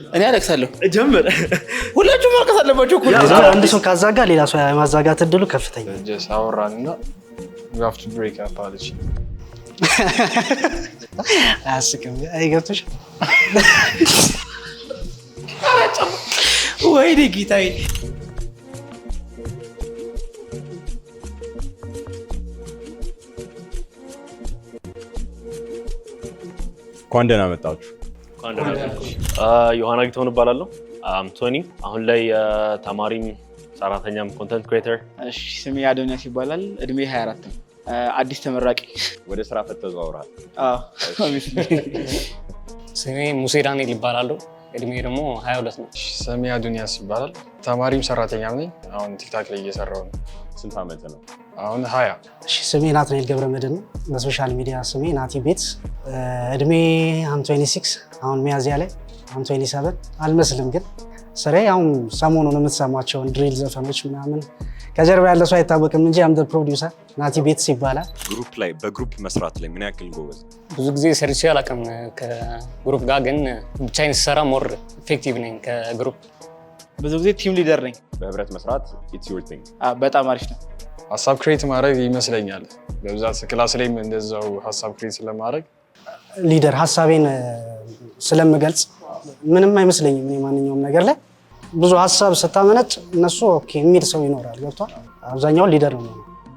እኔ አለቅሳለሁ ጀምር ሁላችሁም ማልቀስ አለባችሁ እኮ አንድ ሰው ካዛጋ ሌላ ሰው የማዛጋት እድሉ ከፍተኛ just አወራንና we have to break up አለች አያስቅም አይገብቶሽ ወይኔ ጌታዬ እንኳን ደህና መጣችሁ። ዮሐና ጌታሁን እባላለሁ። ቶኒ አሁን ላይ ተማሪም ሰራተኛም ኮንተንት ክሬተር። እሺ ስሜ አዶኒያስ ይባላል። እድሜ 24 ነው። አዲስ ተመራቂ። ወደ ስራ ፈት ተዘዋውራል? ስሜ ሙሴ ዳንኤል ይባላል። እድሜ ደግሞ 22 ነው። ስሜ አዶኒያስ ይባላል። ተማሪም ሰራተኛም ነኝ። አሁን ቲክታክ ላይ እየሰራሁ ነው። ስንት ዓመት ነው? አሁን 20። እሺ ስሜ ናትናኤል ገብረመድህን ነው። በሶሻል ሚዲያ ስሜ ናቲ ቤትስ። እድሜ 26 አሁን ሚያዝያ ላይ 27 አልመስልም ግን ስራዬ አሁን ሰሞኑን የምትሰማቸውን ድሪል ዘፈኖች ምናምን ከጀርባ ያለ ሰው አይታወቅም እንጂ አም ፕሮዲውሰር ናቲ ቤትስ ይባላል። ግሩፕ ላይ በግሩፕ መስራት ላይ ምን ያክል ጎበዝ? ብዙ ጊዜ ሰርቼ አላውቅም ከግሩፕ ጋር፣ ግን ብቻዬን ስሰራ ሞር ኢፌክቲቭ ነኝ ከግሩፕ። ብዙ ጊዜ ቲም ሊደር ነኝ። በህብረት መስራት it's your thing። በጣም አሪፍ ነው። ሀሳብ ክሬት ማድረግ ይመስለኛል በብዛት ክላስ ላይም እንደዛው ሀሳብ ክሬት ስለማድረግ ሊደር ሀሳቤን ስለምገልጽ ምንም አይመስለኝም። ማንኛውም ነገር ላይ ብዙ ሀሳብ ስታመነጭ እነሱ ኦኬ የሚል ሰው ይኖራል። ገብቷል። አብዛኛው ሊደር ነው።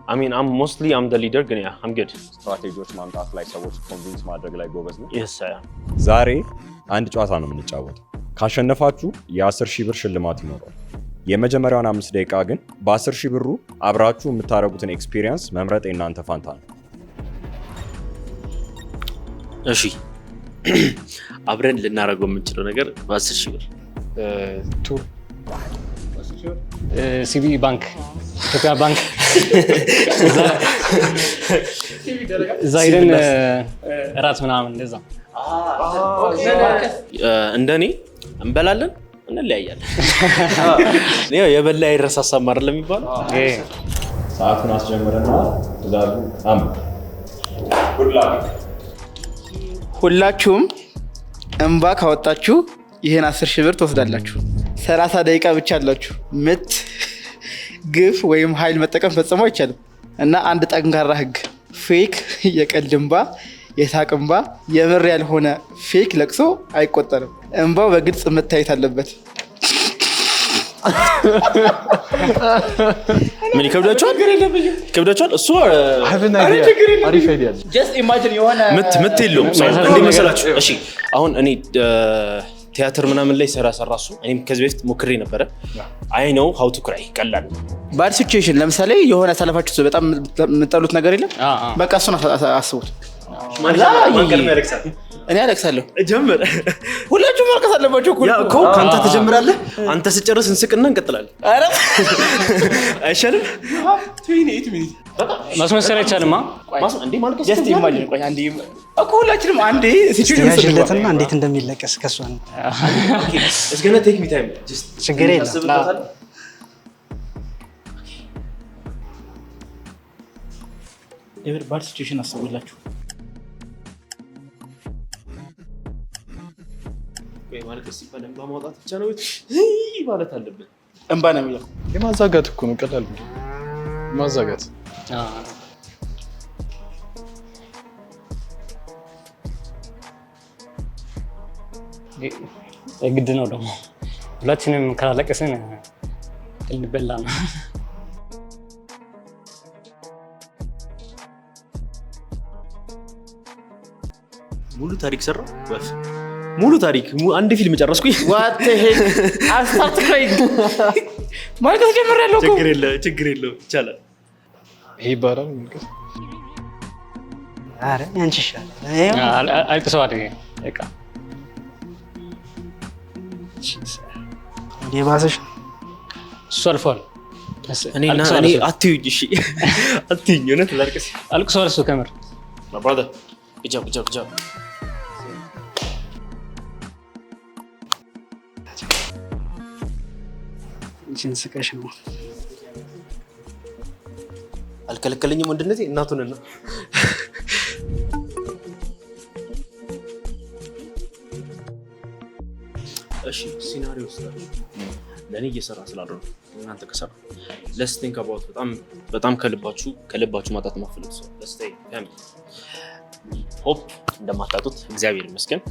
I mean I'm mostly the leader ግን I'm good። ስትራቴጂዎች ማምጣት ላይ ሰዎች ኮንቪንስ ማድረግ ላይ ጎበዝ ነው። Yes I am። ዛሬ አንድ ጨዋታ ነው የምንጫወተው። ካሸነፋችሁ የ10,000 ብር ሽልማት ይኖራል። የመጀመሪያውን 5 ደቂቃ ግን በ10,000 ብሩ አብራችሁ የምታደርጉትን ኤክስፒሪየንስ መምረጥ የእናንተ ፋንታ ነው። እሺ አብረን ልናደርገው የምንችለው ነገር በ10,000 ብር ቱር ሲቢ ባንክ፣ ኢትዮጵያ ባንክ እዛ ሄደን እራት ምናምን እንደዛ። እንደኔ እንበላለን እንለያያለን። የበላ አይረሳሳም አይደል የሚባለው? ሰዓቱን አስጀምረና ትእዛዙ ሁላችሁም እንባ ካወጣችሁ ይሄን 10,000 ብር ትወስዳላችሁ። 30 ደቂቃ ብቻ አላችሁ። ምት ግፍ ወይም ኃይል መጠቀም ፈጽሞ አይቻልም እና አንድ ጠንካራ ህግ፣ ፌክ የቀልድ እንባ፣ የሳቅ እንባ፣ የምር ያልሆነ ፌክ ለቅሶ አይቆጠርም። እንባው በግልጽ መታየት አለበት። ምን ይከብዳችኋል? ይከብዳችኋል? እሱ አሪፍ አይዲያ። ጀስት ኢማጂን የሆነ ምት የለውም እንዴ መሰላችሁ? እሺ አሁን እኔ ቲያትር ምናምን ላይ ሰራ እሱ እኔም ከዚህ በፊት ሞክሬ ነበረ። አይ ነው ሃው ቱ ክራይ ቀላል ባድ ሲቹዌሽን። ለምሳሌ የሆነ ያሳለፋችሁ በጣም የምጠሉት ነገር የለም፣ በቃ እሱን አስቡት። እኔ አለቅሳለሁ ጀምር ሁላችሁም ማልቀስ አለባችሁ እኮ ከአንተ ትጀምራለህ። አንተ ስጨርስ እንስቅና እንቀጥላለን። ኧረ አይሻልም? ማስመሰል አይቻልም። እንዴ ማልቀስ ጀስት ኢማጂን። ቆይ አንዴ እኮ ሁላችንም አንዴ ሲቹዌሽን ያዥለትና እንዴት እንደሚለቀስ ከሷ ነው። It's gonna take me time just ችግር የለም። ኤቨር ባድ ሲቹዌሽን አስቡላችሁ። ወይ ማልቀስ ሲባል እንባ ማውጣት ብቻ ነው ማለት አለብን። እንባ ነው የሚለው የማዛጋት እኮ ነው። ቀላል ማዛጋት ግድ ነው ደግሞ ሁላችንም ካላለቀስን ልንበላ ነው። ሙሉ ታሪክ ሰራው ሙሉ ታሪክ አንድ ፊልም ጨረስኩኝ። what the hell I start crying ማልቀስ ጀምሬያለሁ እኮ። ችግር የለው ይቻላል። ይሄ ይባላል ማለት አረ ያንቺ ይሻላል። አልቅሰው አይደል በቃ የባሰሽ እሱ አልፏል። እኔ አትዩኝ እሺ አትዩኝ። እውነት ላልቅስ አልቅሰው እሱ ከምር my brother good job እቺን ስቀሽ ነው አልከለከለኝም ወንድነቴ እናቱን ነው። እሺ ሲናሪዮ ለእኔ እየሰራ ስላልሆነ እናንተ ከሰራ let's think about በጣም ከልባችሁ ማጣት ማፈልግ ሰው let's stay family hope እንደማታጡት እግዚአብሔር ይመስገን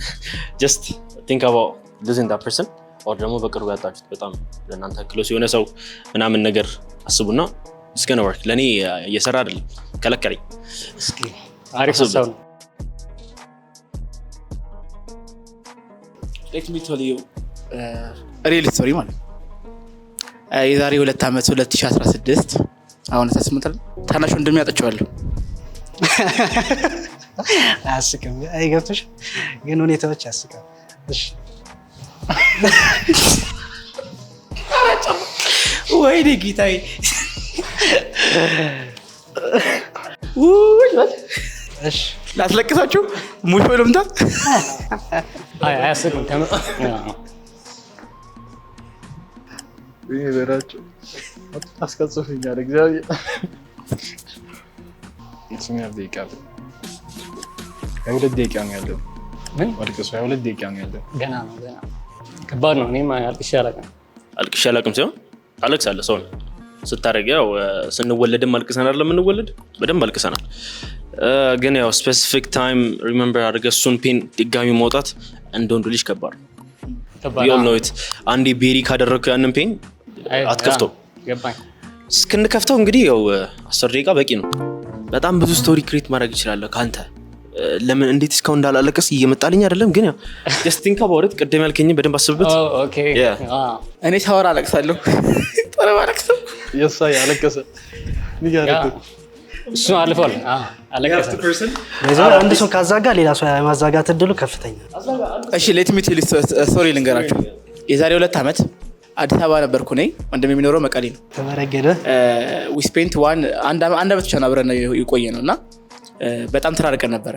just think about losing that person or ደግሞ በቅርቡ ያጣችሁት በጣም ለእናንተ ክሎስ የሆነ ሰው ምናምን ነገር አስቡና it's gonna work ለእኔ እየሰራ አይደለም ከለከለኝ እስኪ አሪፍ ሀሳብ ነው let me tell you ሪል ስቶሪ ማለት የዛሬ 2 ዓመት 2016 አሁን ተስምተል ታናሽ ወንድሜ ያጣቸዋለሁ አያስቅም አይገብቶሽ ግን ሁኔታዎች ያስቃል እሺ ወይ ዲጂታል እሺ ላስለቅሳችሁ ሙሾ ልምታ አያስቅም ተመጣ ይሄ በራቸው አስቀጽፈኛል እግዚአብሔር እሱን ያደይቃል 2 ደቂቃ ነው ያለው ምን ወልቀስ 2 ደቂቃ ነው ያለው ገና ከባድ ነው እኔም አልቅሼ አላቅም ሲሆን አለቅሳለሁ ሰው ነው ስታረግ ያው ስንወለድም አልቅሰናል ለምንወለድ በደንብ አልቅሰናል ግን ያው ስፔሲፊክ ታይም ሪሜምበር አድርገህ እሱን ፔን ድጋሚ መውጣት እንደወንዱ ልጅ ከባድ ነው you all know it አንዴ ቤሪ ካደረግከው ያንን ፔን አትከፍተው ገባኝ እስክንከፍተው እንግዲህ ያው 10 ደቂቃ በቂ ነው በጣም ብዙ ስቶሪ ክሬት ማድረግ ይችላል ካንተ ለምን እንዴት እስካሁን እንዳላለቀስ እየመጣልኝ አይደለም ግን ያው just think about it ቅድም ያልከኝ በደንብ አስብበት ኦኬ እኔ ሳወራ አለቅሳለሁ ጠረባ አለቅሰው የሳ ያለቀሰ ንጋረቱ እሱ አልፏል አለቀሰ አንድ ሰው ካዛጋ ሌላ ሰው የማዛጋት እድሉ ከፍተኛ እሺ let me tell you story ልንገራችሁ የዛሬ 2 ዓመት አዲስ አበባ ነበርኩ ነኝ ወንድሜ የሚኖረው መቀሌ ነው ተመረገደ we spent አንድ አመት ብቻ ነው አብረን የቆየ ነውና በጣም ተራርቀን ነበር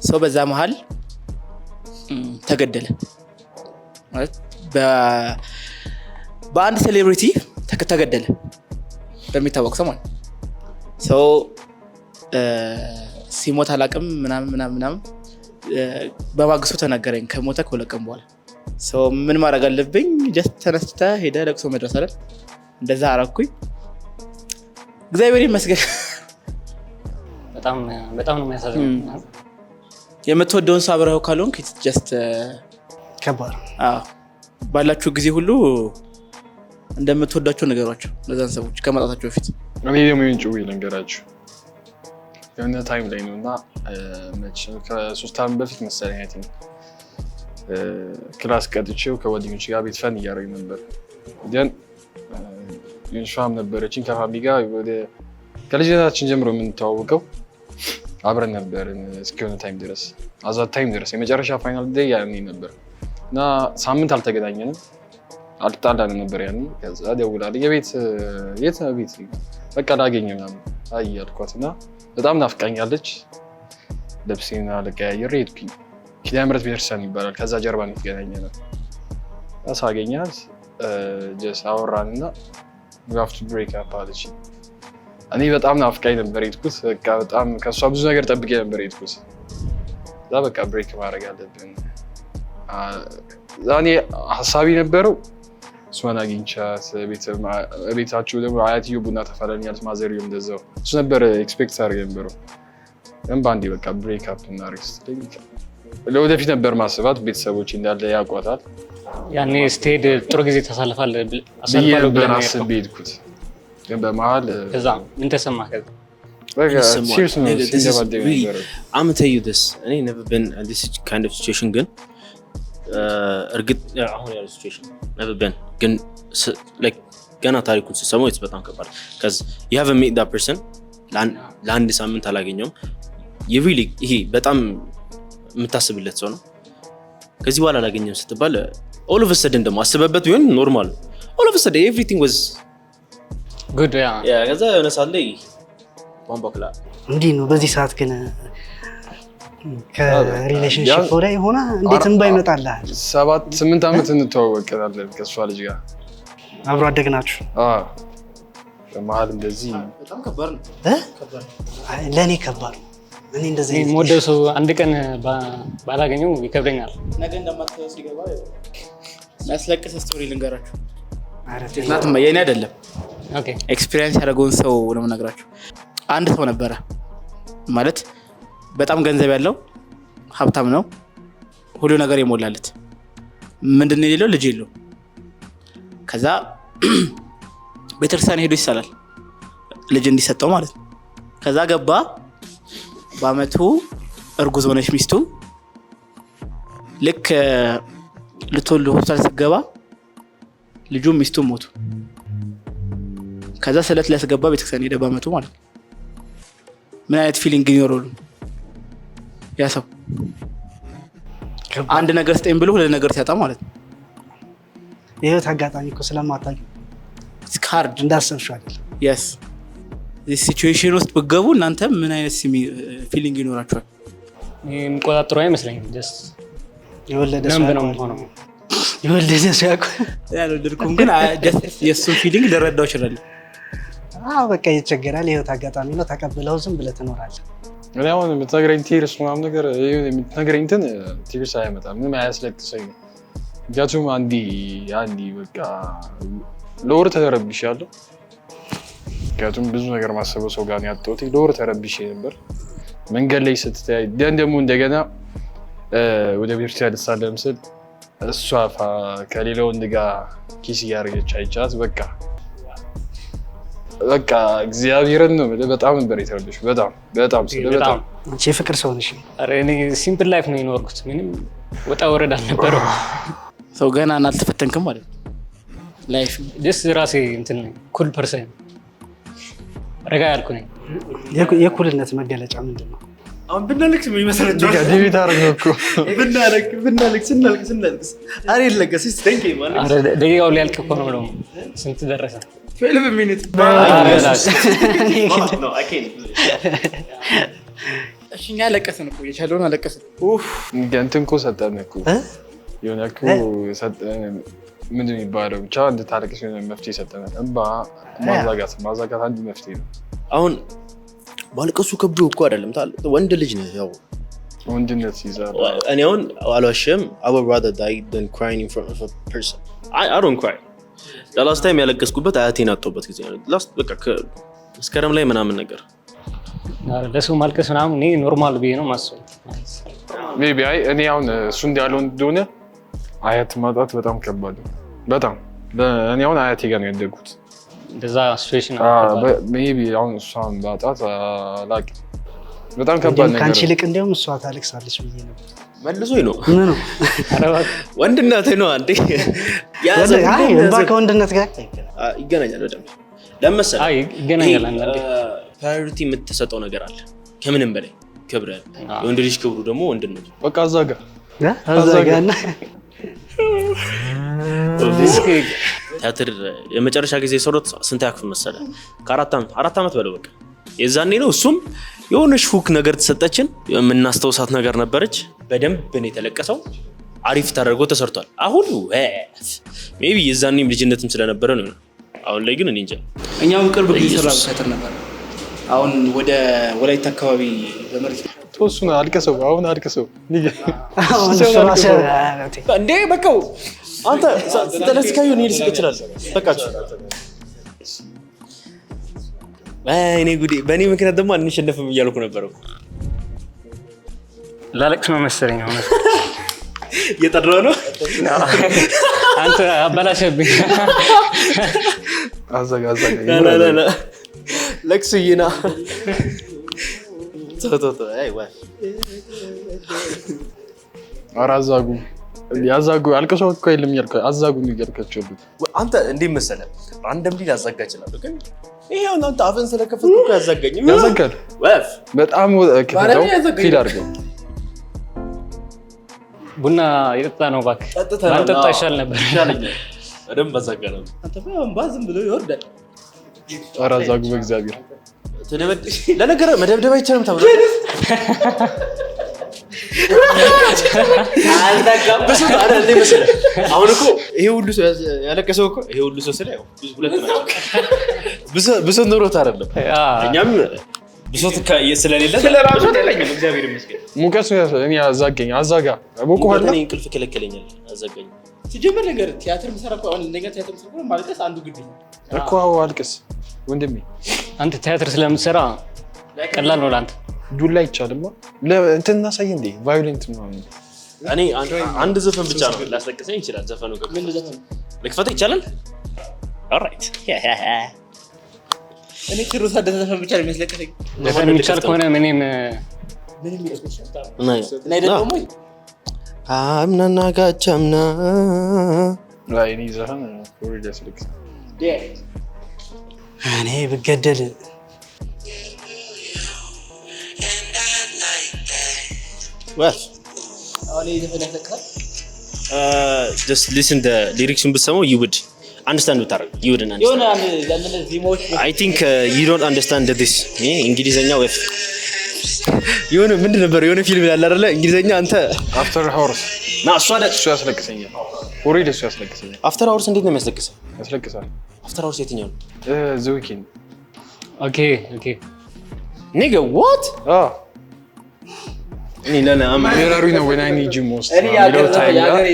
ሰው በዛ መሃል ተገደለ ማለት በአንድ ሴሌብሪቲ ተገደለ በሚታወቅ ሰው ማለት ሰው ሲሞት አላቅም ምናምን በማግስቱ ተነገረኝ ከሞተ ከለቀም በኋላ ሰው ምን ማድረግ አለብኝ just ተነስተ ሄደ ለቅሶ መድረስ አይደል እንደዛ አረኩኝ እግዚአብሔር ይመስገን በጣም ነው የሚያሳዝነው የምትወደውን ሰው አብረኸው ካልሆንክ just ከባድ ባላችሁ ጊዜ ሁሉ እንደምትወዳቸው ነገሯቸው ለዛን ሰዎች ከመጣታቸው በፊት እኔ ደግሞ ይንጭው ይለንገራችሁ የሆነ ታይም ላይ ነውና ከ3 ዓመት በፊት መሰለኝ አይ ቲንክ ክላስ ቀጥቼው ከጓደኞቼ ጋር ቤት ፈን እያደረግን ነበር ግን ኢንሻም ነበረችን ከፋሚ ጋር ወደ ከልጅነታችን ጀምሮ የምንተዋወቀው አብረን ነበርን እስከሆነ ታይም ድረስ አዛት ታይም ድረስ የመጨረሻ ፋይናል ዴይ ያኔ ነበር እና ሳምንት አልተገናኘንም አልጣላንም ነበር ያኔ ከዛ ደውላለች የት ነው ቤት በቃ ላገኘ ምናምን አይ አልኳትና በጣም ናፍቃኛለች ልብሴን አልቀያየር ሄድኩኝ ኪዳነ ምሕረት ቤተክርስቲያን ይባላል ከዛ ጀርባ ነው የተገናኘነው አሳገኛት just አወራንና we have to break up አለች እኔ በጣም ናፍቃኝ ነበር ሄድኩት በቃ በጣም ከሷ ብዙ ነገር ጠብቄ ነበር ሄድኩት እዛ በቃ ብሬክ ማድረግ አለብን ዛኔ ሀሳቢ ነበረው እሷን አግኝቻት ቤታችሁ ደግሞ አያትዮ ቡና ተፈለኛለች ማዘሪዮም እንደዛው እሱ ነበር ኤክስፔክት አድርጌ ነበረው ግን በአንዴ በቃ ብሬክ አፕ እናድርግ ስትለኝ ለወደፊት ነበር ማስባት ቤተሰቦች እንዳለ ያውቋታል ያኔ ስትሄድ ጥሩ ጊዜ ታሳልፋለህ ብለን አስቤ ሄድኩት ግን በመሀል ከዛ ምን ተሰማህ ከዛ I'm gonna tell you this I never been in this kind of situation ግን እርግጥ አሁን ያለው situation never been ግን like ገና ታሪኩን ስሰማው በጣም ከባድ cuz you haven't met that person ለአንድ ሳምንት አላገኘውም you really ይሄ በጣም የምታስብለት ሰው ነው ከዚህ በኋላ አላገኘም ስትባል all of a sudden ደግሞ አስበበት ቢሆን ኖርማል all of a sudden everything was good ከዛ የሆነ ሰዓት ላይ ባምባክላ እንዲህ ነው በዚህ ሰዓት ግን ከሪሌሽንሺፕ ወደ ሆነ እንዴት እንባ ይመጣልሃል 7-8 ዓመት እንተዋወቃለን ከሷ ልጅ ጋር አብሮ አደግናችሁ በመሀል እንደዚህ በጣም ከባድ ነው ለኔ ከባድ ነው እኔ እንደዚህ ሞደው ሰው አንድ ቀን ባላገኘው ይከብደኛል ነገ እንደማትተው ሲገባ ያስለቅስ ስቶሪ ልንገራችሁ። ኧረ እናት የኔ አይደለም ኦኬ ኤክስፒሪየንስ ያደረገውን ሰው ነው የምነግራችሁ። አንድ ሰው ነበረ ማለት በጣም ገንዘብ ያለው ሀብታም ነው፣ ሁሉ ነገር የሞላለት። ምንድነው የሌለው? ልጅ የለው። ከዛ ቤተክርስቲያን ሄዶ ይሳላል ልጅ እንዲሰጠው ማለት ነው። ከዛ ገባ። በአመቱ እርጉዝ ሆነች ሚስቱ። ልክ ልትወልድ ሆስፒታል ስትገባ ልጁም ሚስቱም ሞቱ። ከዛ ስለት ሊያስገባ ቤተክርስቲያን ሄደ በአመቱ ማለት ነው። ምን አይነት ፊሊንግ ይኖረው ያ ሰው? አንድ ነገር ስጠኝ ብሎ ሁለት ነገር ሲያጣ ማለት ነው። የህይወት አጋጣሚ እኮ ስለማታውቂ ካርድ እንዳሰብሽው አይደለም። የስ እዚህ ሲቹዌሽን ውስጥ ብትገቡ እናንተ ምን አይነት ፊሊንግ ይኖራችኋል? የሚቆጣጠሩ አይመስለኝም። ጀስት የወለደ ደንብ ሰው ነው ያውቀዋል። ሆኖ የወለደ ሰው ያውቀዋል። ያልወደድኩም ግን የእሱን ፊሊንግ ልረዳው እችላለሁ። በቃ ይቸገራል። የህይወት አጋጣሚ ነው። ተቀብለው ዝም ብለህ ትኖራለህ። እኔ አሁን የምትነግረኝ ቲርስ ምናምን ነገር የምትነግረኝ እንትን ቲርስ አያመጣም፣ ምንም አያስለቅሰኝ። ምክንያቱም አንዲ በቃ ለወር ተረብሻለሁ። ምክንያቱም ብዙ ነገር ማሰበው ሰው ጋር ነው ያጣሁት። ለወር ተረብሼ ነበር። መንገድ ላይ ስትተያይ ደግሞ እንደገና ወደ ቤተክርስቲያን ልሳለም ስል እሷ ከሌላ ወንድ ጋር ኪስ እያደረገች አይቻት በቃ እግዚአብሔርን ነው በጣም ነበር የተረበሽኩት። በጣም አንቺ የፍቅር ሰው ነሽ። ኧረ እኔ ሲምፕል ላይፍ ነው የኖርኩት። ምንም ወጣ ወረድ አልነበረው። ሰው ገና አልተፈተንክም ማለት ነው። ላይፍ ጀስት ራሴ እንትን ኩል ፐርሰን ረጋ ያልኩ ነኝ። የኩልነት መገለጫ ምንድን ነው? አሁን ብናለቅስ ምን ይመስላችኋል? ዴቪድ አደረገው እኮ ብናለቅስ አሬ ለገስ ስንቴ ማለት ኧረ ደቂቃው ሊያልቅ እኮ ነው ብለው ስንት ደረሰ? 12 ሚኒት እሺ። እኛ አለቀስን እኮ የቻለውን አለቀስን። እንትን እኮ ሰጠን እኮ የሆነ እኮ ሰጠን። ምንድን የሚባለው ብቻ እንድታለቅስ የሆነ መፍትሄ ሰጠን። እንባ ማዛጋት አንድ መፍትሄ ነው። አሁን ማልቀሱ ከብዶ እኮ አይደለም። ወንድ ልጅ ነው ያው ወንድነት ይዛል። እኔ አሁን አልዋሽም። I would rather die than crying in front of a person. I don't cry. ላስት ታይም ያለቀስኩበት አያቴን አጣሁበት ጊዜ ነው። ላስት በቃ መስከረም ላይ ምናምን ነገር ለሰው ማልቀስ ምናምን እኔ ኖርማል ብዬ ነው ማስበው። ሜቢ እኔ አሁን እሱ እንዳለው እንደሆነ አያት ማጣት በጣም ከባድ ነው። በጣም እኔ አሁን አያቴ ጋር ነው ያደጉት። እንደዛ ሲቹዌሽን ሜቢ አሁን እሷን ባጣት አላውቅም። በጣም ከባድ ነገር። ከአንቺ ይልቅ እንዲያውም እሷ ታለቅሳለች ብዬ ነበር። መልሶኝ ነው ምን ነው ወንድነት ነው አንዴ ከወንድነት ጋር ይገናኛል። በደምብ ለመሰለ ይገናኛል። አንዳንዴ ፕራዮሪቲ የምትሰጠው ነገር አለ ከምንም በላይ ክብር ያለ። የወንድ ልጅ ክብሩ ደግሞ ወንድነቱ። በቃ እዛ ጋር ቲያትር የመጨረሻ ጊዜ ሰሮት ስንት ያክፍል መሰለ? ከአራት ዓመት በለው በቃ የዛኔ ነው። እሱም የሆነች ሁክ ነገር ተሰጠችን፣ የምናስተውሳት ነገር ነበረች። በደንብ ነው የተለቀሰው። አሪፍ ተደርጎ ተሰርቷል። አሁን ሜቢ የዛኔም ልጅነትም ስለነበረ ነው። አሁን ላይ ግን እኔ እንጃ። እኛም ቅርብ ጊዜ ሰራው ቲያትር ነበር። አሁን ወደ ወላይታ አካባቢ በመርጅ ተወሱና አልቀሰው። አሁን አልቀሰው እንዴ በቃው አንተ ስተለስካዩ ነው ይልስ ይችላል። በቃችሁ እኔ ጉዴ። በእኔ ምክንያት ደግሞ አንሸነፍም እያልኩ ነበር። ላለቅስ ነው መሰለኝ። አሁን እየጠራሁ ነው። አንተ አበላሸብኝ። አዛጋ ለቅሱዬና አራዛጉ ያዛጉ አልቀሰው እኮ የለም ያልከ አዛጉ ነው ያልከቸው። አንተ እንዴ መሰለህ ራንደም ሊል አዛጋ ይችላል። ግን ይሄው አንተ አፈን ስለከፈትኩ እኮ ያዛጋኝ ያዛጋል። በጣም ከፈተው ፊል አድርገው ቡና የጠጣ ነው እባክህ። አንጠጣ ይሻል ነበር። ይሻለኛል። በደንብ አዛጋ ነው። አንተ ባዝም ብሎ ይወርዳል። አራዛጉ በእግዚአብሔር ለነገር መደብደብ አይቻልም ተብሎ አሁን እኮ ይሄ ሁሉ ሰው ያለቀሰው እኮ ይሄ ሁሉ ሰው ስለያው ሁለት ናቸው። ብሶት ኖሮት አይደለም። እኛም ብሶት ስለሌለ ስለራሱ አይደለም። እግዚአብሔር ይመስገን። ሙቀት እኔ አዛገኝ አዛጋ ቦቆ ሆነ እኔ እንቅልፍ ከለከለኛል። አዛጋኝ ሲጀምር ነገር ቲያትር ምሰራ እኮ አሁን እንደኛ ቲያትር ምሰራ ማልቀስ አንዱ ግድ ነው እኮ አልቅስ ወንድሜ አንተ ቲያትር ስለምትሰራ ቀላል ነው ለአንተ ዱላ አይቻልማ እንትን እናሳይ እንዴ ቫዮሌንት ነው እኔ አንድ ዘፈን ብቻ ነው ላስለቅሰኝ ይችላል ዘፈኑ ምን ዘፈን ልክፈት ይችላል ኦልራይት እኔ ትሩሳ ዘፈን ብቻ ነው የሚያስለቅሰኝ ዘፈን የሚቻል ከሆነ ምንም እና ደግሞ አምናና ጋቻምና ላይ እኔ ዘፈን ኦሬዲ ያስለቅስ እኔ ብገደል well አሁን ዘፈን ያስለቅሳል just listen the lyrics ብትሰማው you would understand what you would understand የሆነ አንድ ዚሞች I think you don't understand this እንግሊዘኛ ወይ የሆነ ምንድን ነበር የሆነ ፊልም ያለ አይደለ እንግሊዘኛ አንተ አፍተር ሃውርስ ና እሱ ያስለቅሰኛል ኦሬዲ እሱ ያስለቅሰኛል አፍተር ሃውርስ እንዴት ነው የሚያስለቅሰው ያስለቅሳል አፍተር ሃውርስ የትኛው ነው ዘ ዊኬንድ ኦኬ nigga what እኔ ለና ሜራሪ ነው when I need you most እኔ ያገር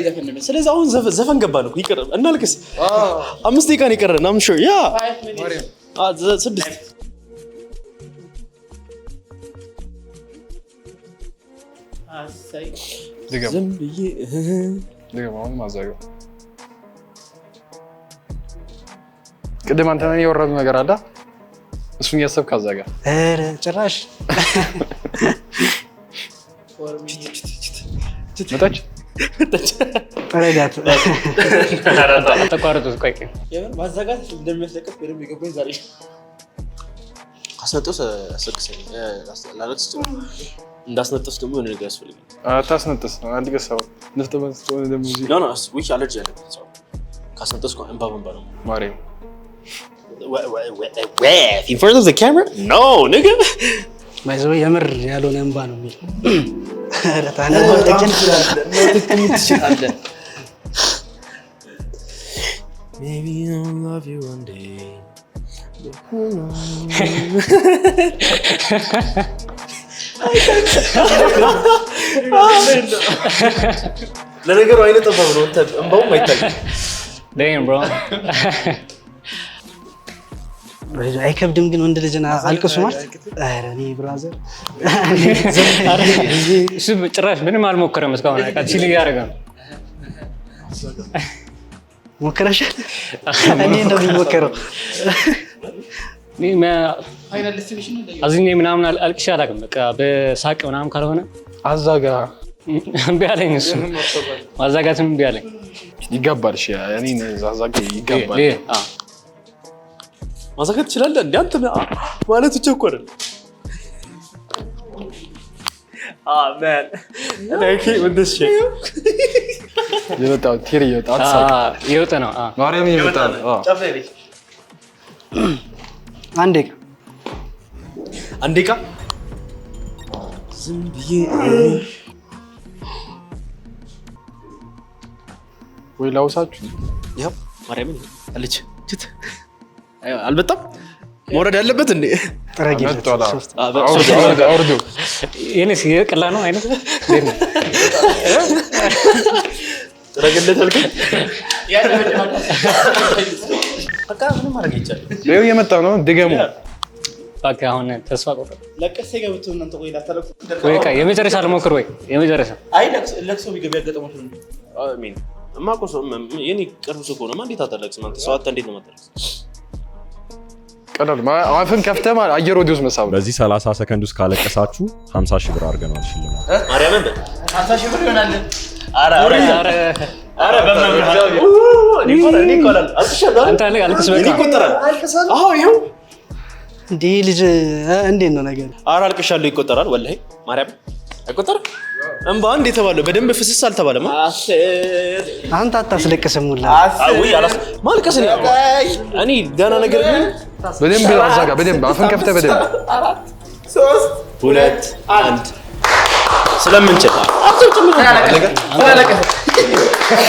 ዘፈን ነው ስለዚህ አሁን ዘፈን ገባን እኮ ይቀር እናልቅስ 5 ደቂቃ ነው ይቀረን I'm sure ያ ስድስት ዝም ብዬ አሁን ማዛገው ቅድም አንተ ነህ የወረዱ ነገር አለ እሱን ያሰብክ አዛጋ ኧረ ጭራሽ መጣች ረጋት ተቋርጡት ቆይ የምን ማዘጋት እንደሚያስለቅስ በደንብ የገባኝ ዛሬ አስነጥስ አስለቅሰኝ ላለቅስ እንዳስነጥስ ደግሞ የሆነ ነገር ያስፈልጋል አታስነጥስ አንድ ገሳው ነፍጠ መስጠው ደግሞ እዚህ no which allergy ያለበት ሰው ካስነጥስኩ እንባ ነው ማርያም in front of the camera no nigga ባይዘው የምር ያልሆነ እንባ ነው የሚል ረታና maybe I'll love you one day ለነገሩ አይነት ጠባብ ነው እንባውም አይታይም damn bro አይከብድም ግን ወንድ ልጅና አልቅሱ ማለት ኧረ እኔ ብራዘር እሱ ጭራሽ ምንም አልሞከረም እስካሁን አቃ ሲል ያደረገ ነው ሞከረሻል እኔ ነው የሚሞከረው ፋይናል ዲስቲኔሽን አዝኜ ምናምን አልቅሼ አላውቅም በቃ በሳቅ ምናምን ካልሆነ አዛጋ እምቢ አለኝ እሱ ማዛጋትም እምቢ አለኝ ይገባል እሺ እኔ አዛጋ ይገባል ማዛጋት ትችላለህ እንዴ አንተ ማለት ብቻ እኮ አይደል man and I came with this shit የመጣው ቲሪ የወጣ ይወጣ ነው ማርያም የወጣ ጨፍሬ አንዴ ቃ ዝም ብዬ ወይ ላውሳችሁ ያው ማርያም አለች አልበጣም መውረድ ያለበት እንዴ ጥረጊ አውርዶ የኔስ የቀላ ነው አይነት ጥረግለት አልከኝ በቃ ምንም ማድረግ ይቻላል ይኸው እየመጣ ነው ድገሙ በቃ አሁን ተስፋ ቆርጠ ለቀሰ ገብቶ እናንተ ቆይ ላታረቁ ወይ በቃ የመጨረሻ ልሞክር ወይ የመጨረሻ አይ ለቅሶ ቢገባ ያጋጠመው ነው አሜን እማቆሶ የኔ ቅርብ ሰው ነው እንዴት አታለቅስም አንተ ሰው አታ እንዴት ነው ማታለቅስ ቀላል አፍን ከፍተህ አየር ወዲህ ውስጥ መሳብ በዚህ 30 ሰከንድ ውስጥ ካለቀሳችሁ 50 ሺህ ብር አድርገናል ሽልማት ማርያምን 50 ሺህ ብር ይሆናል አረ በመምራት እኔ ቆላል አልቅሻለሁ አንተ አልቅስ በቃ ይቆጠራል አዎ ይሄው እንዴ ልጅ እንዴት ነው ነገር አረ አልቅሻለሁ ይቆጠራል ወላሂ ማርያም አይቆጠርም እንባ እንዴ ተባለ በደንብ ፍስስ አልተባለም አንተ አታስለቅስም ሁላ አይ አላስ ማልቀስ ነው እኔ ደህና ነገር ግን በደንብ አዛጋ በደንብ አፍን ከፍተህ በደንብ 3 2 1 ስለምንችል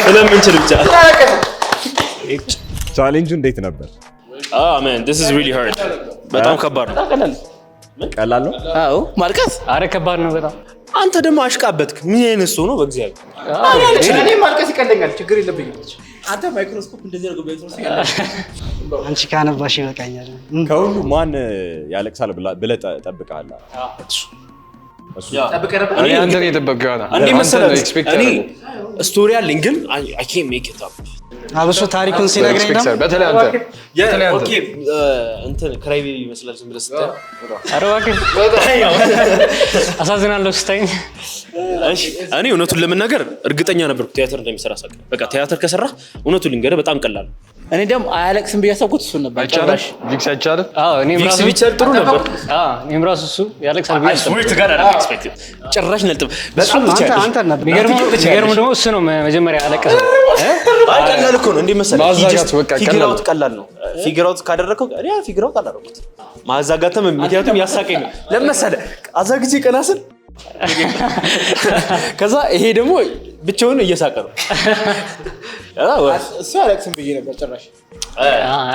ስለምንችል ብቻ ቻሌንጁ እንዴት ነበር? man this is really hard በጣም ከባድ ነው ቀላል ነው? አዎ ማልቀስ አረ ከባድ ነው በጣም አንተ ደግሞ አሽቃበትክ። ምን አይነት ሰው ነው በእግዚአብሔር? እኔ ማልቀስ ይቀለኛል፣ ችግር የለብኝም። አንተ ማይክሮስኮፕ እንደዚህ አድርገው በኢንትሮስ አንቺ ካነባሽ ይበቃኛል። ከሁሉ ማን ያለቅሳል ብለህ ጠብቀሃል? እሱ እኔ አንተን የጠበቀው ነው እንዴ መሰለህ? እኔ ስቶሪ አለኝ ግን አይ ካንት ሜክ ኢት አፕ። አብሶ ታሪኩን ሲነግረኝ ነው። በተለይ አንተ ኦኬ እንትን ክራይ ቤቢ ይመስላል ዝም ብለህ ስታይ። ኧረ እባክህ አሳዝናለሁ ስታይኝ። እሺ እኔ እውነቱን ለመናገር እርግጠኛ ነበርኩ ቲያትር እንደሚሰራ ሳቅ። በቃ ቲያትር ከሰራ እውነቱን ልንገርህ በጣም ቀላል ነው። እኔ ደግሞ አያለቅስም ብዬ አሰብኩት እሱን ነበር። አይቻልም ቪክስ አይቻልም። ቪክስ ቢቻል ጥሩ ነበር። እኔም ራሱ እሱ ያለቅሳል ብዬ አሰብኩት። ጭራሽ ነጥብ በጣም አንተ ነበር። የሚገርም ደግሞ እሱ ነው መጀመሪያ ያለቀሰው። አይ ቀላል እኮ ነው እንዴ መሰለህ? ማዛጋት በቃ ፊገር አውት ቀላል ነው። ፊገር አውት ካደረከው እኔ ፊገር አውት አላደረኩት። ማዛጋትም ምክንያቱም ያሳቀኝ ነው። ለምን መሰለህ? አዛግቼ ቀናስል ከዛ ይሄ ደግሞ ብቻውን እየሳቀ ነው። እሱ አያለቅስም ብዬ ነበር ጭራሽ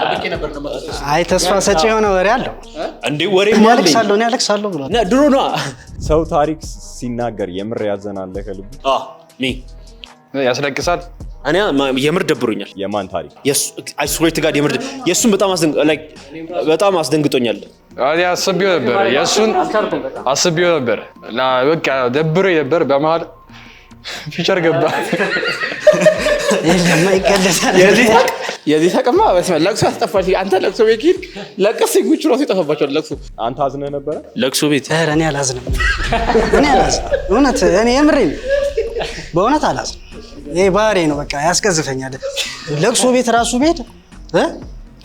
ጠብቄ ነበር ነው። አይ ተስፋ ሰጪ የሆነ ወሬ አለው እንዴ ወሬ እኔ ማለት ያለቅሳለሁ ብሏል። እና ድሮ ነው ሰው ታሪክ ሲናገር የምር ያዘናል ከልቡ? ሚ ያስለቅሳል። እኔ የምር ደብሮኛል። የማን ታሪክ? አይ ስዌር ቱ ጋድ የምር የሱን በጣም አስደንግጦኛል። እኔ አስቤው ነበር የሱን አስቤው ነበር እና በቃ ደብሮኝ ነበር። በመሀል ፊቸር ገባ። የማይቀለሳል የዚህ ታቀማ በስመ ለቅሶ ያስጠፋል። አንተ ለቅሶ ቤት ሂድ ለቅስ ጉቹ ራሱ ይጠፋባቸዋል። ለቅሶ አንተ አዝነህ ነበረ? ለቅሶ ቤት ኧረ እኔ አላዝንም። እውነት እኔ የምሬን በእውነት አላዝንም። ይሄ ባህሪ ነው በቃ ያስቀዝፈኛል። ለቅሶ ቤት ራሱ ቤት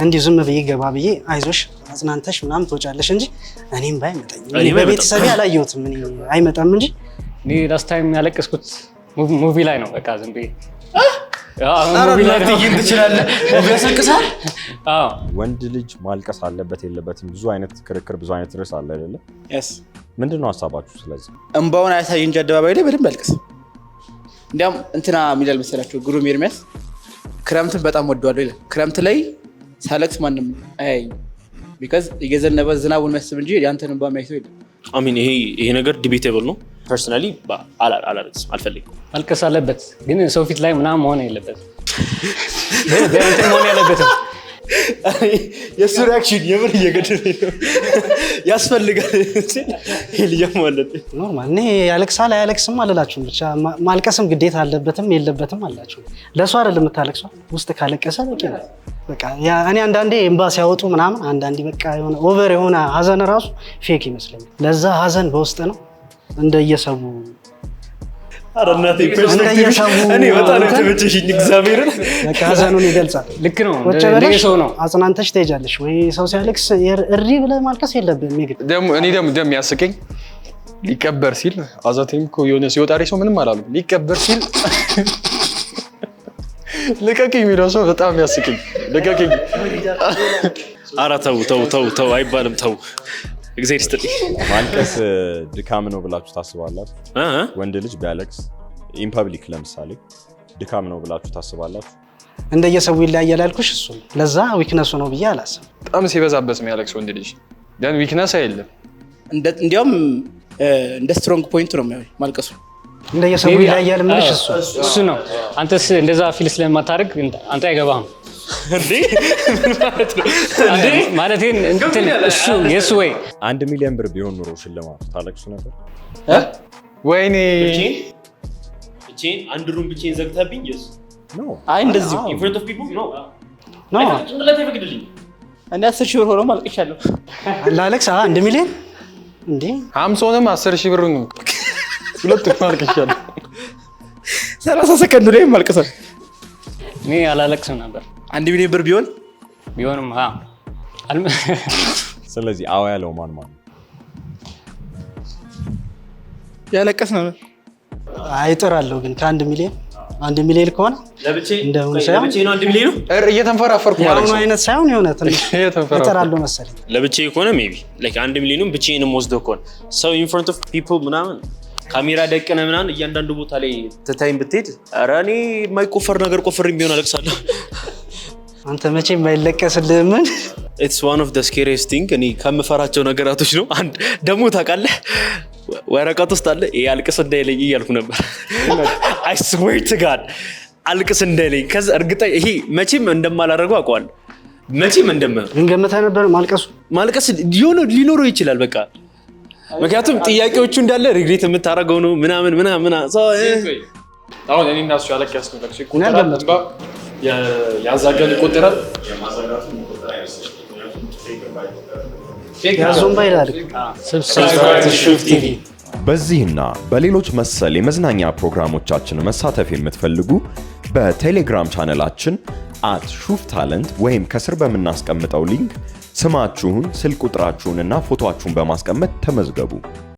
እንዲሁ ዝም ብዬ ገባ ብዬ አይዞሽ አጽናንተሽ ምናምን ትወጫለሽ እንጂ እኔም ባይመጣኝ እኔ በቤተሰቤ አላየሁትም። እኔ አይመጣም እንጂ እኔ ላስት ታይም ያለቀስኩት ሙቪ ላይ ነው። በቃ ዝም ብዬ ወንድ ልጅ ማልቀስ አለበት የለበትም? ብዙ አይነት ክርክር፣ ብዙ አይነት ርዕስ አለ አይደለ? ምንድን ነው ሀሳባችሁ? ስለዚህ እንባውን አያሳይ እንጂ አደባባይ ላይ በደንብ ያልቅስ። እንዲያውም እንትና የሚላል መሰላችሁ ግሩም ኤርሚያስ ክረምትን በጣም ወደዋለሁ ይላል። ክረምት ላይ ሳለቅስ ማንም አያየኝም፣ ቢካዝ እየዘነበ ዝናቡን የሚያስብ እንጂ ያንተን እንባ የሚያይ ሰው የለም። አሚን ይሄ ነገር ዲቤቴብል ነው። ፐርሰናሊ አላረግም፣ አልፈልግም። ማልቀስ አለበት ግን ሰው ፊት ላይ ምናምን መሆን የለበትም። እንትን መሆን ያለበትም የእሱ ሪያክሽን የምር እየገደለኝ ነው። ያስፈልጋል ማለት ኖርማል። እኔ ያለቅሳል አያለቅስም አልላችሁም። ብቻ ማልቀስም ግዴታ አለበትም የለበትም አላችሁ። ለእሱ አይደለም የምታለቅሰው፣ ውስጥ ካለቀሰ በቂ ነው። በቃ እኔ አንዳንዴ እምባ ሲያወጡ ምናምን አንዳንዴ በቃ የሆነ ኦቨር የሆነ ሀዘን ራሱ ፌክ ይመስለኛል። ለዛ ሀዘን በውስጥ ነው እንደየሰቡ እኔ በጣም የተመቸሽኝ እግዚአብሔርን በቃ ሀዘኑን ይገልጻል። ልክ ነው። ቁጭ ብለሽ ሰው ነው አጽናንተሽ ትሄጃለሽ ወይ ሰው ሲያለቅስ እሪ ብለህ ማልቀስ የለብህም። እኔ ደግሞ ያስቀኝ ሊቀበር ሲል አዛቴም እኮ የሆነ ሲወጣ ሰው ምንም አላሉ። ሊቀበር ሲል ልቀቅኝ የሚለው ሰው በጣም ያስቀኝ። ልቀቅኝ። ኧረ ተው አይባልም። ተው እግዚአብሔር ይስጥልኝ። ማልቀስ ድካም ነው ብላችሁ ታስባላችሁ? ወንድ ልጅ ቢያለቅስ ኢን ፐብሊክ ለምሳሌ ድካም ነው ብላችሁ ታስባላችሁ? እንደየሰው ይለያያል ያልኩሽ እሱ ነው። ለዛ ዊክነሱ ነው ብዬ አላስብም። በጣም ሲበዛበት የሚያለቅስ ወንድ ልጅ ያን ዊክነስ አይደለም፣ እንዲያውም እንደ ስትሮንግ ፖይንት ነው የሚሆነው ማልቀሱ። እንደየሰው ይለያያል ምንሽ እሱ ነው። አንተስ እንደዛ ፊል ስለማታደርግ አንተ አይገባህም እንዴ? ምን ማለት ነው እንዴ? ማለት እንትን እሱ የሱ ወይ 1 ሚሊዮን ብር ቢሆን ኑሮ ሽልማቱ ታለቅሱ ነበር? ወይኔ ብቻዬን አንድ ሩም ብቻዬን ዘግተህብኝ የስ ኖ አይ እንደዚህ in front of people no ጭንቅላት አይፈቅድልኝም። እኔ 10 ሺህ ብር ሆኖ ማልቀሻለሁ። ላለቅስ 1 ሚሊዮን እንዴ? ሀምሶንም 10 ሺህ ብር ነው ሁለቱም ማልቀሻለሁ። 30 ሰከንድ ላይ ማልቀሳል። እኔ አላለቅስም ነበር 1 ሚሊዮን ብር ቢሆንም ስለዚህ አዎ ያለው ማን ያለቀስ ነው? አይጥራለሁ ግን ከ1 ሚሊዮን 1 ሚሊዮን ከሆነ ለብቻዬ ሳይሆን ነው 1 ሚሊዮን ነው እየተንፈራፈርኩ ማለት ነው። አይነት ሳይሆን የሆነ ትንሽ ይጥራለሁ መሰለኝ። ለብቻዬ ከሆነ ሜቢ ላይክ 1 ሚሊዮን ብቻዬንም ወስደው ከሆነ ሰው in front of people ምናምን ካሜራ ደቅነ ምናምን እያንዳንዱ ቦታ ላይ ትታይም ብትሄድ ኧረ እኔ የማይቆፈር ነገር ቆፍሬም ቢሆን አለቅሳለሁ። አንተ መቼም የማይለቀስልህ ምን it's one of the scariest thing እኔ ከምፈራቸው ነገራቶች ነው። አንድ ደግሞ ታውቃለህ ወረቀት ውስጥ አለ ይሄ አልቅስ እንዳይለኝ እያልኩ ነበር። አይ ስዌር ቱ ጋድ አልቅስ እንዳይለኝ። ከዛ እርግጠኛ ይሄ መቼም እንደማላደርገው አውቀዋለሁ። መቼም ግን ገምተህ ነበር ማልቀስ ሊኖረው ይችላል። በቃ ምክንያቱም ጥያቄዎቹ እንዳለ ሪግሬት የምታደርገው ነው ምናምን አሁን እኔ እና እሱ ያለቀስኩ ይቆጠራል። ያዛገን ይቆጠራል። በዚህና በሌሎች መሰል የመዝናኛ ፕሮግራሞቻችን መሳተፍ የምትፈልጉ በቴሌግራም ቻነላችን @ሹፍታለንት ወይም ከስር በምናስቀምጠው ሊንክ ስማችሁን፣ ስልክ ቁጥራችሁንና ፎቶአችሁን በማስቀመጥ ተመዝገቡ።